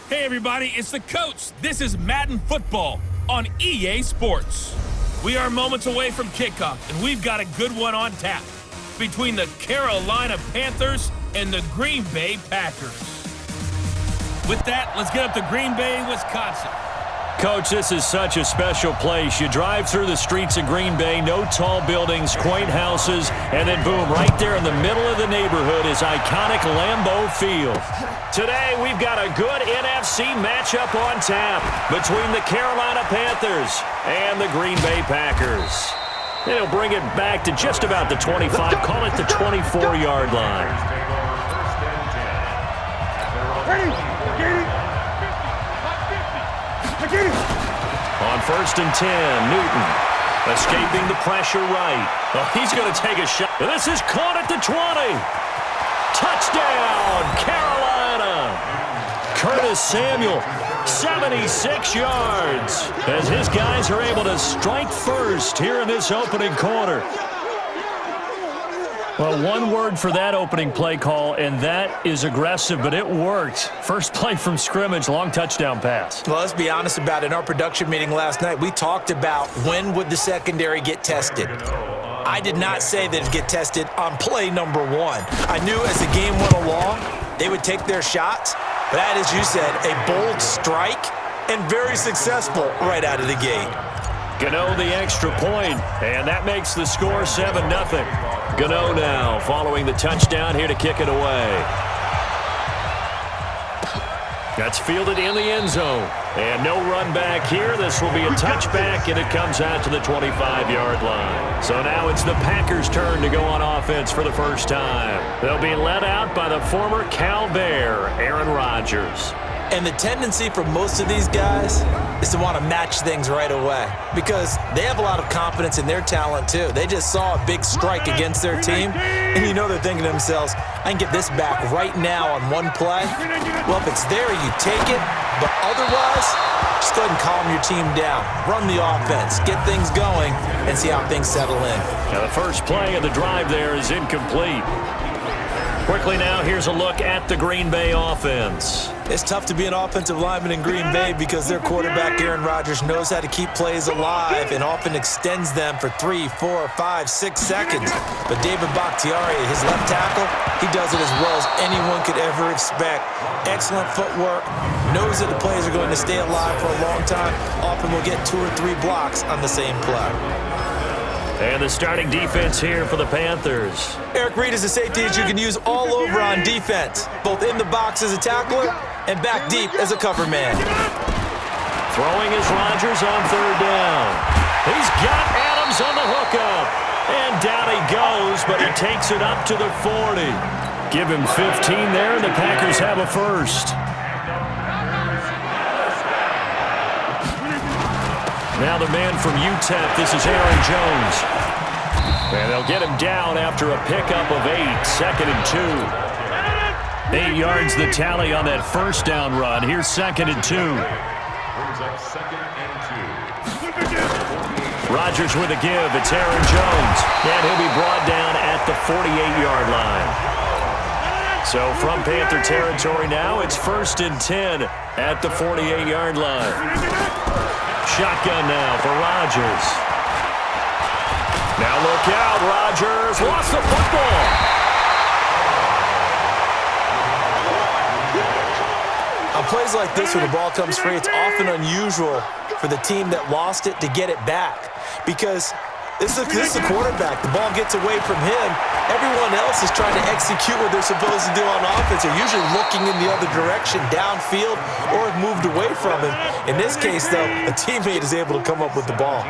Hey everybody, it's the coach. This is Madden Football on EA Sports. We are moments away from kickoff, and we've got a good one on tap between the Carolina Panthers and the Green Bay Packers. With that, let's get up to Green Bay, Wisconsin. Coach, this is such a special place. You drive through the streets of Green Bay, no tall buildings, quaint houses, and then boom, right there in the middle of the neighborhood is iconic Lambeau Field. Today, we've got a good NFC matchup on tap between the Carolina Panthers and the Green Bay Packers. They'll bring it back to just about the 25, call it the 24-yard line. On 1st and 10, Newton escaping the pressure right. Oh, he's going to take a shot. This is caught at the 20. Touchdown, Carolina. Curtis Samuel, 76 yards, as his guys are able to strike first here in this opening quarter. Well, one word for that opening play call, and that is aggressive, but it worked. First play from scrimmage, long touchdown pass. Well, let's be honest about it. In our production meeting last night, we talked about when would the secondary get tested. I did not say that it'd get tested on play number 1. I knew as the game went along, they would take their shots, but that, as you said, a bold strike and very successful right out of the gate. Gano the extra point, and that makes the score 7-0. Gano now following the touchdown here to kick it away. That's fielded in the end zone. And no run back here. This will be a touchback, and it comes out to the 25-yard line. So now it's the Packers' turn to go on offense for the first time. They'll be led out by the former Cal Bear, Aaron Rodgers. And the tendency for most of these guys is to want to match things right away because they have a lot of confidence in their talent too. They just saw a big strike against their team, and you know they're thinking to themselves, I can get this back right now on one play. Well, if it's there, you take it, but otherwise, just go ahead and calm your team down. Run the offense, get things going, and see how things settle in. Now the first play of the drive there is incomplete. Quickly now, here's a look at the Green Bay offense. It's tough to be an offensive lineman in Green Bay because their quarterback, Aaron Rodgers, knows how to keep plays alive and often extends them for 3, 4, 5, 6 seconds. But David Bakhtiari, his left tackle, he does it as well as anyone could ever expect. Excellent footwork, knows that the plays are going to stay alive for a long time. Often will get 2 or 3 blocks on the same play. And the starting defense here for the Panthers. Eric Reid is a safety that you can use all over on defense, both in the box as a tackler and back deep as a cover man. Throwing is Rodgers on 3rd down. He's got Adams on the hookup. And down he goes, but he takes it up to the 40. Give him 15 there, and the Packers have a first. Now the man from UTEP, this is Aaron Jones. And they'll get him down after a pickup of 8, 2nd and 2. 8 yards the tally on that first down run. Here's 2nd and 2. Rodgers with a give. It's Aaron Jones. And he'll be brought down at the 48-yard line. So from Panther territory now, it's 1st and 10 at the 48-yard line. Shotgun now for Rodgers. Now look out, Rodgers lost the football. On plays like this where the ball comes free, it's often unusual for the team that lost it to get it back because this is the quarterback. The ball gets away from him. Everyone else is trying to execute what they're supposed to do on offense. They're usually looking in the other direction, downfield, or have moved away from him. In this case, though, a teammate is able to come up with the ball.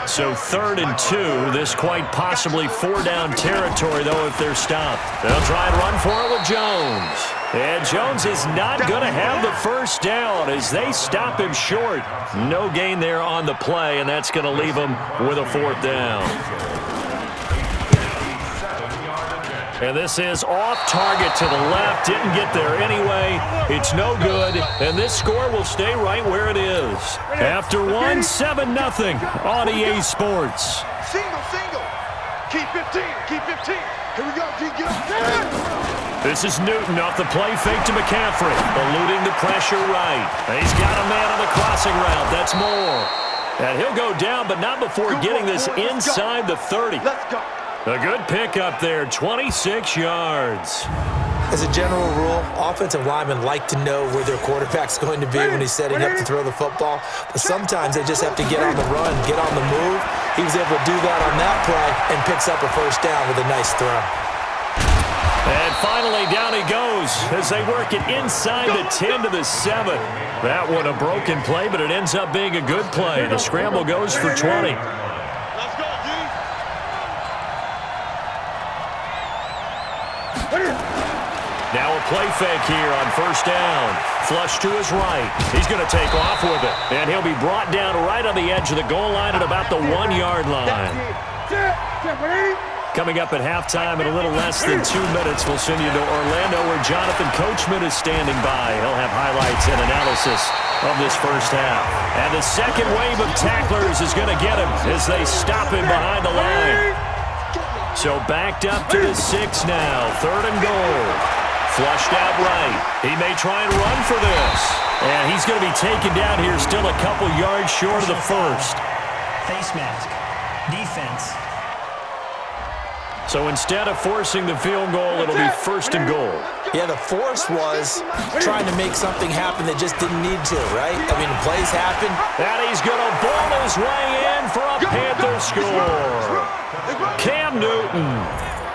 So 3rd and 2. This quite possibly 4-down territory, though, if they're stopped. They'll try and run for it with Jones. And Jones is not going to have the first down as they stop him short. No gain there on the play, and that's going to leave him with a 4th down. And this is off target to the left. Didn't get there anyway. It's no good. And this score will stay right where it is. After 1, 7-0 on EA Sports. Single. Keep 15. Here we go. Get up. This is Newton off the play fake to McCaffrey. Eluding the pressure right. He's got a man on the crossing route. That's Moore. And he'll go down, but not before getting this inside the 30. Let's go. A good pickup there, 26 yards. As a general rule, offensive linemen like to know where their quarterback's going to be when he's setting up to throw the football. But sometimes they just have to get on the run, get on the move. He was able to do that on that play and picks up a first down with a nice throw. And finally, down he goes as they work it inside the 10 to the 7. That one a broken play, but it ends up being a good play. The scramble goes for 20. Let's go, G. Now a play fake here on first down. Flush to his right. He's going to take off with it. And he'll be brought down right on the edge of the goal line at about the 1-yard line. Coming up at halftime in a little less than 2 minutes, we'll send you to Orlando where Jonathan Coachman is standing by. He'll have highlights and analysis of this first half. And the second wave of tacklers is going to get him as they stop him behind the line. So backed up to the 6 now. 3rd and goal. Flushed out right. He may try and run for this. And he's going to be taken down here still a couple yards short of the first. Face mask. Defense. So instead of forcing the field goal, it'll be 1st and goal. Yeah, the force was trying to make something happen that just didn't need to, right? I mean, plays happen. And he's going to ball his way in for a Panther score. Cam Newton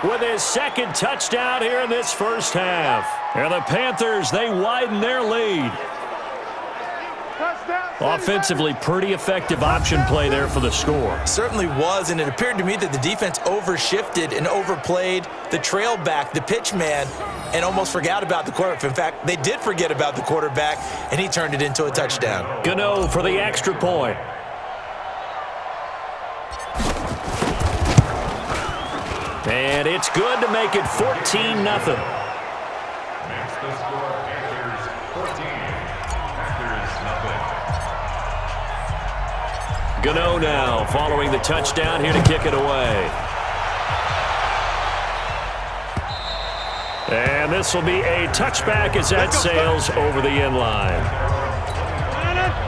with his 2nd touchdown here in this first half. And the Panthers, they widen their lead. Offensively, pretty effective option play there for the score. Certainly was, and it appeared to me that the defense overshifted and overplayed the trail back, the pitch man, and almost forgot about the quarterback. In fact, they did forget about the quarterback, and he turned it into a touchdown. Gano for the extra point. And it's good to make it 14-0. Gano now following the touchdown here to kick it away. And this will be a touchback as that sails over the end line.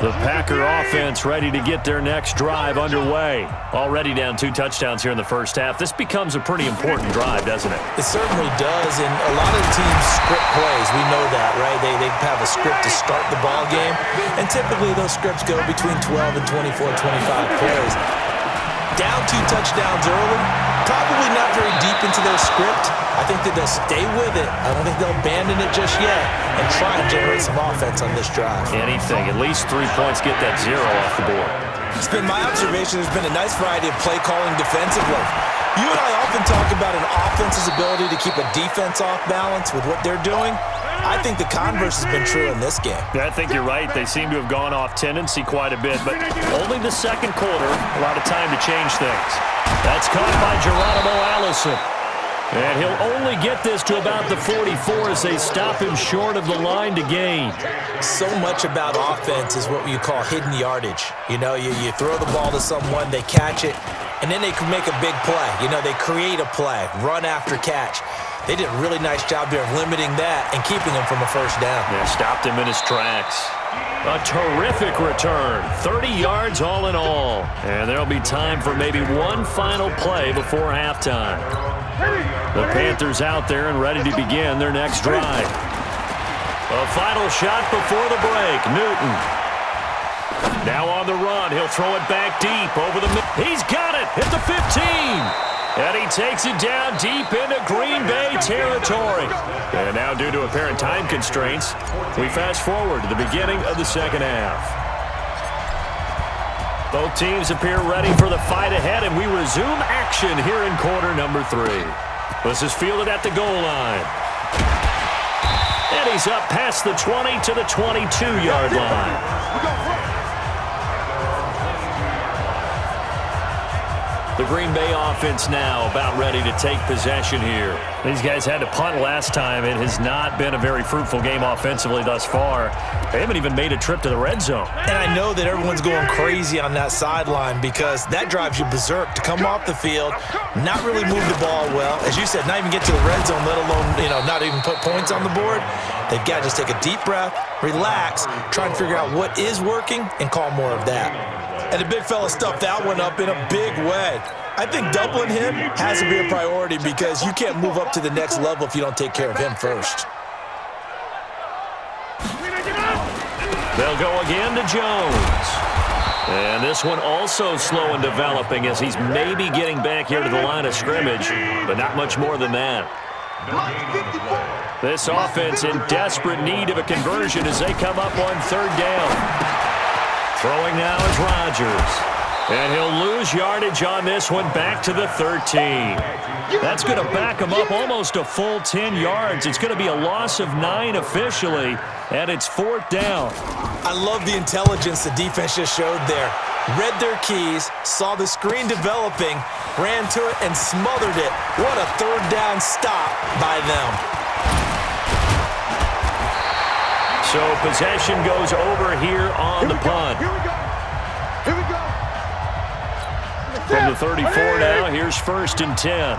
The Packer offense ready to get their next drive underway. Already down 2 touchdowns here in the first half. This becomes a pretty important drive, doesn't it? It certainly does, and a lot of teams script plays. We know that, right? They have a script to start the ball game, and typically those scripts go between 12 and 24, 25 plays. Down 2 touchdowns early, probably not very deep into their script. I think that they'll stay with it. I don't think they'll abandon it just yet and try and generate some offense on this drive. Anything. At least 3 points, get that 0 off the board. It's been my observation there's been a nice variety of play calling defensively. You and I often talk about an offense's ability to keep a defense off balance with what they're doing. I think the converse has been true in this game. Yeah, I think you're right. They seem to have gone off tendency quite a bit, but only the second quarter, a lot of time to change things. That's caught by Geronimo Allison. And he'll only get this to about the 44 as they stop him short of the line to gain. So much about offense is what you call hidden yardage. You know, you throw the ball to someone, they catch it, and then they can make a big play. You know, they create a play, run after catch. They did a really nice job there of limiting that and keeping him from a first down. Yeah, stopped him in his tracks. A terrific return, 30 yards all in all. And there'll be time for maybe one final play before halftime. The Panthers out there and ready to begin their next drive. A final shot before the break, Newton. Now on the run, he'll throw it back deep over the middle. He's got it at the 15. And he takes it down deep into Green Bay territory. And now, due to apparent time constraints, we fast forward to the beginning of the second half. Both teams appear ready for the fight ahead, and we resume action here in quarter number 3. This is fielded at the goal line. And he's up past the 20 to the 22-yard line. The Green Bay offense now about ready to take possession here. These guys had to punt last time. It has not been a very fruitful game offensively thus far. They haven't even made a trip to the red zone. And I know that everyone's going crazy on that sideline because that drives you berserk to come off the field, not really move the ball well. As you said, not even get to the red zone, let alone, not even put points on the board. They've got to just take a deep breath, relax, try and figure out what is working, and call more of that. And the big fella stuffed that one up in a big way. I think doubling him has to be a priority because you can't move up to the next level if you don't take care of him first. They'll go again to Jones. And this one also slow in developing as he's maybe getting back here to the line of scrimmage, but not much more than that. This offense in desperate need of a conversion as they come up on third down. Throwing now is Rodgers. And he'll lose yardage on this one back to the 13. That's going to back him up almost a full 10 yards. It's going to be a loss of 9 officially, and it's fourth down. I love the intelligence the defense just showed there. Read their keys, saw the screen developing, ran to it, and smothered it. What a third down stop by them. So possession goes over here on the punt. Here we go. From the 34 now, here's first and 10.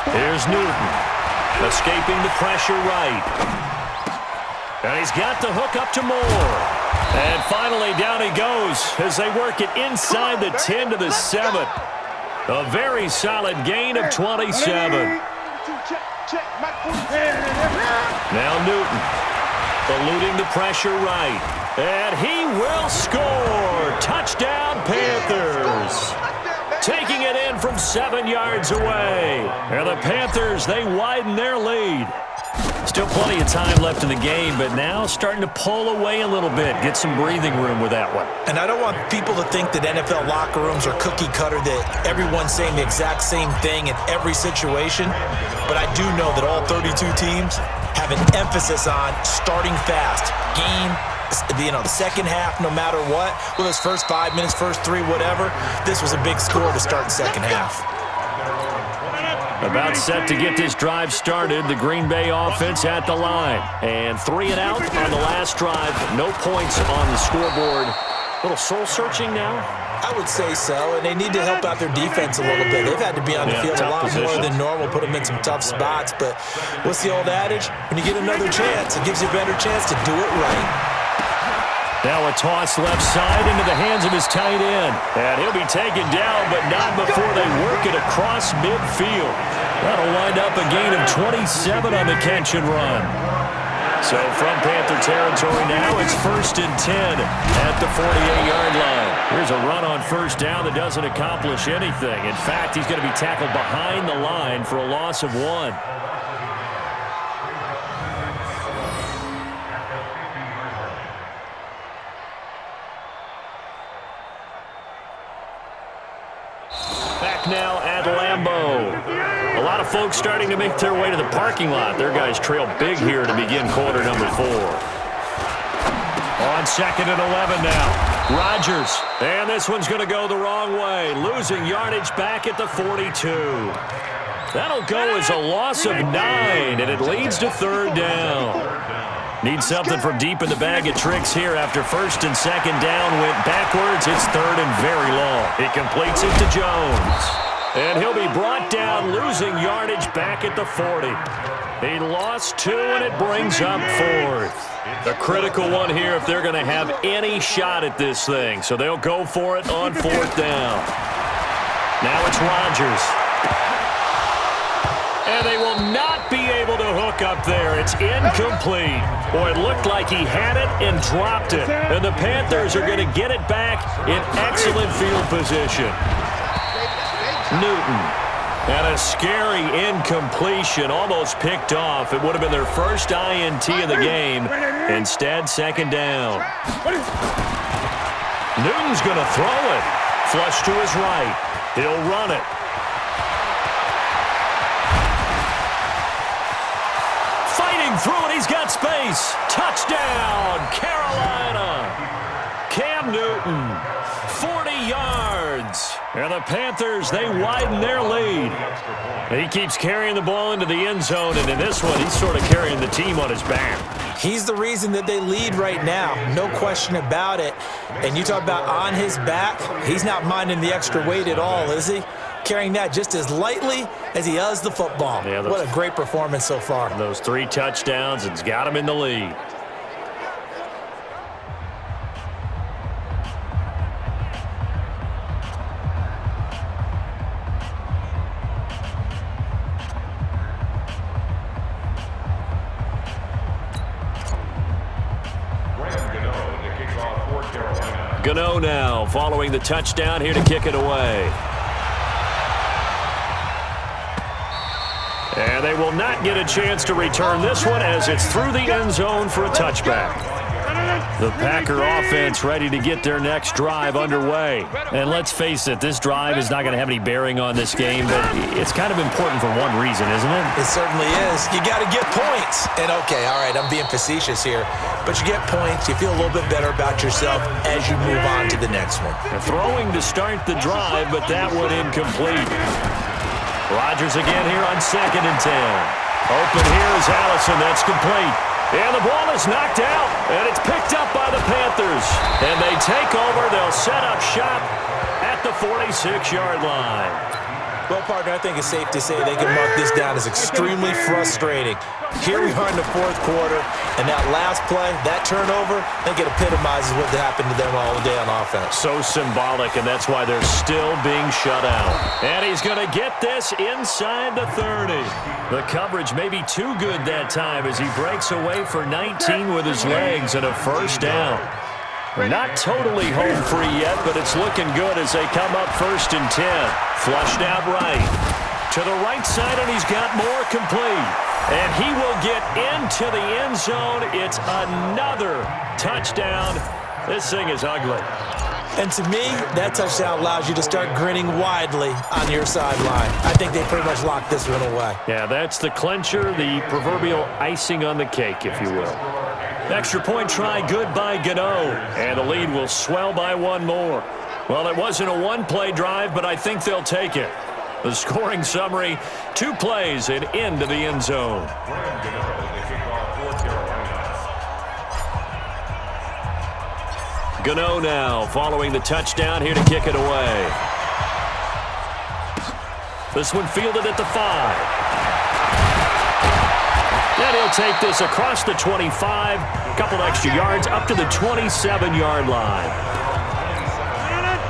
Here's Newton, escaping the pressure right. And he's got the hook up to Moore. And finally down he goes as they work it inside the 10 to the 7. A very solid gain of 27. Now Newton, eluding the pressure right. And he will score. Touchdown, Panthers. Taking it in from 7 yards away. And the Panthers, they widen their lead. Still plenty of time left in the game, but now starting to pull away a little bit. Get some breathing room with that one. And I don't want people to think that NFL locker rooms are cookie cutter, that everyone's saying the exact same thing in every situation. But I do know that all 32 teams have an emphasis on starting fast. The second half, no matter what, whether it's first 5 minutes, first 3, whatever, this was a big score to start the second half. About set to get this drive started, the Green Bay offense at the line. And 3 and out on the last drive. No points on the scoreboard. A little soul-searching now? I would say so, and they need to help out their defense a little bit. They've had to be on the field a lot more than normal, put them in some tough spots. But what's the old adage? When you get another chance, it gives you a better chance to do it right. Now a toss left side into the hands of his tight end. And he'll be taken down, but not before they work it across midfield. That'll wind up a gain of 27 on the catch and run. So from Panther territory now, it's first and 10 at the 48-yard line. Here's a run on first down that doesn't accomplish anything. In fact, he's going to be tackled behind the line for a loss of 1. Back now at Lambeau. A lot of folks starting to make their way to the parking lot. Their guys trail big here to begin quarter number 4. On second and 11 now. Rodgers. And this one's going to go the wrong way. Losing yardage back at the 42. That'll go as a loss of 9, and it leads to third down. Need something from deep in the bag of tricks here after first and second down went backwards. It's third and very long. He completes it to Jones. And he'll be brought down, losing yardage back at the 40. He lost 2, and it brings up fourth. A critical one here if they're going to have any shot at this thing. So they'll go for it on fourth down. Now it's Rodgers. And they will not be able to hook up there. It's incomplete. Boy, it looked like he had it and dropped it. And the Panthers are going to get it back in excellent field position. Newton. And a scary incompletion, almost picked off. It would have been their first INT of the game. Instead, second down. Newton's going to throw it. Flush to his right. He'll run it. Fighting through it. He's got space. Touchdown, Carolina. Cam Newton. 40 yards. And the Panthers, they widen their lead. He keeps carrying the ball into the end zone, and in this one, he's sort of carrying the team on his back. He's the reason that they lead right now. No question about it. And you talk about on his back, he's not minding the extra weight at all, is he? Carrying that just as lightly as he does the football. Yeah, what a great performance so far. Those 3 touchdowns, it's got him in the lead. Gano now, following the touchdown, here to kick it away. And they will not get a chance to return this one as it's through the end zone for a touchback. The Packer offense ready to get their next drive underway. And let's face it, this drive is not going to have any bearing on this game, but it's kind of important for one reason, isn't it? It certainly is. You got to get points. And okay, all right, I'm being facetious here, but you get points, you feel a little bit better about yourself as you move on to the next one. Throwing to start the drive, but that one incomplete. Rodgers again here on 2nd and 10. Open here is Allison. That's complete. And the ball is knocked out, and it's picked up by the Panthers. And they take over. They'll set up shop at the 46-yard line. Well, partner, I think it's safe to say they can mark this down as extremely frustrating. Here we are in the 4th quarter, and that last play, that turnover, I think it epitomizes what happened to them all day on offense. So symbolic, and that's why they're still being shut out. And he's going to get this inside the 30. The coverage may be too good that time as he breaks away for 19 with his legs and a first down. Not totally home free yet, but it's looking good as they come up 1st and 10. Flushed out right. To the right side, and he's got more complete. And he will get into the end zone. It's another touchdown. This thing is ugly. And to me, that touchdown allows you to start grinning widely on your sideline. I think they pretty much locked this one away. Yeah, that's the clincher, the proverbial icing on the cake, if you will. Extra point try good by Gano. And the lead will swell by one more. Well, it wasn't a one-play drive, but I think they'll take it. The scoring summary, 2 plays and into the end zone. Gano now following the touchdown here to kick it away. This one fielded at the 5. And he'll take this across the 25, a couple extra yards up to the 27-yard line.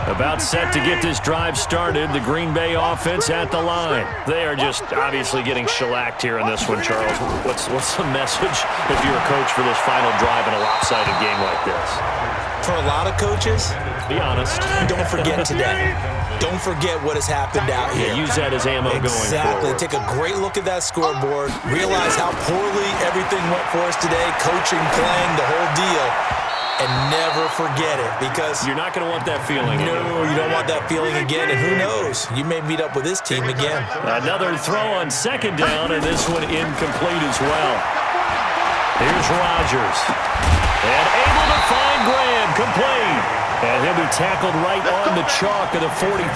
About set to get this drive started, the Green Bay offense at the line. They are just obviously getting shellacked here in this one, Charles. What's the message if you're a coach for this final drive in a lopsided game like this? For a lot of coaches, be honest. Don't forget today. Don't forget what has happened out here. Yeah, use that as ammo going forward. Exactly. Take a great look at that scoreboard. Realize how poorly everything went for us today. Coaching, playing, the whole deal. And never forget it, because you're not going to want that feeling again. No, you don't want that feeling again, and who knows? You may meet up with this team again. Another throw on 2nd down, and this one incomplete as well. Here's Rodgers. And able to find Graham, complete. And he'll be tackled right on the chalk of the 45.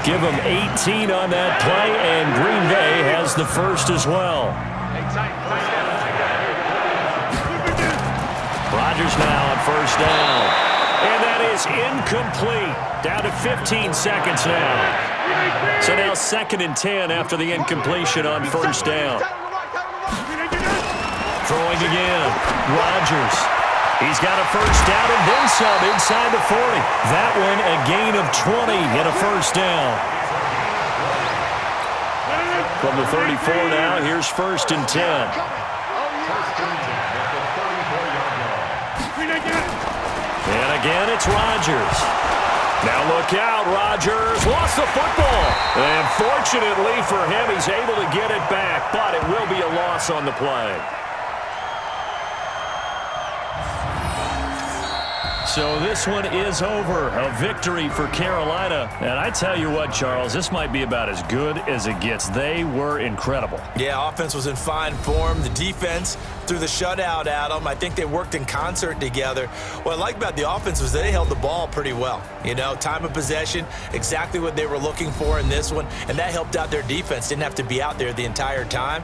Give him 18 on that play, and Green Bay has the first as well. Rodgers now on 1st down. And that is incomplete. Down to 15 seconds now. So now 2nd and 10 after the incompletion on 1st down. Throwing again. Rodgers. He's got a first down and then some inside the 40. That one a gain of 20 and a first down. From the 34 now, here's 1st and 10. And again, it's Rodgers. Now look out, Rodgers lost the football. And fortunately for him, he's able to get it back, but it will be a loss on the play. So this one is over. A victory for Carolina. And I tell you what, Charles, this might be about as good as it gets. They were incredible. Yeah, offense was in fine form. The defense threw the shutout at them. I think they worked in concert together. What I like about the offense was they held the ball pretty well. You know, time of possession, exactly what they were looking for in this one, and that helped out their defense. Didn't have to be out there the entire time.